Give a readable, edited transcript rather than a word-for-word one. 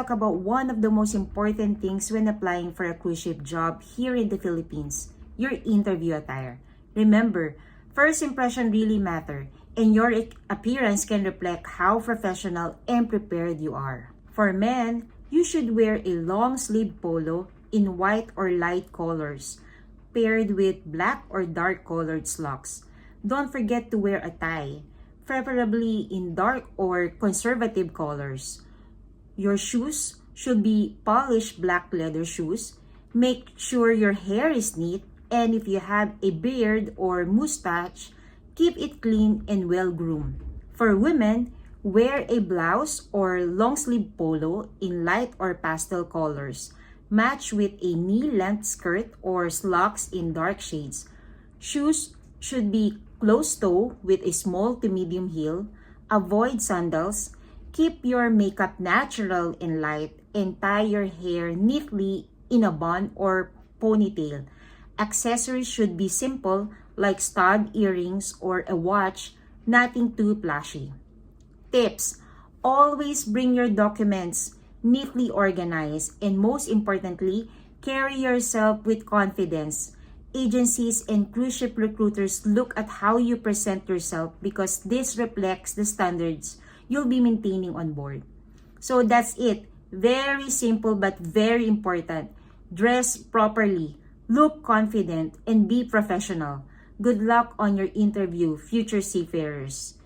talk about one of the most important things when applying for a cruise ship job here in the Philippines, your interview attire. Remember, first impression really matter, and your appearance can reflect how professional and prepared you are. For men, you should wear a long-sleeved polo in white or light colors, paired with black or dark colored slacks. Don't forget to wear a tie, preferably in dark or conservative colors. Your shoes should be polished black leather shoes. Make sure your hair is neat, and if you have a beard or mustache, keep it clean and well groomed. For women, wear a blouse or long sleeve polo in light or pastel colors. Match with a knee-length skirt or slacks in dark shades. Shoes should be closed-toe with a small to medium heel. Avoid sandals. Keep your makeup natural and light, and tie your hair neatly in a bun or ponytail. Accessories should be simple like stud earrings or a watch, nothing too flashy. Tips: always bring your documents neatly organized, and most importantly, carry yourself with confidence. Agencies and cruise ship recruiters look at how you present yourself because this reflects the standards you'll be maintaining on board. So that's it. Very simple but very important. Dress properly, look confident, and be professional. Good luck on your interview, future seafarers.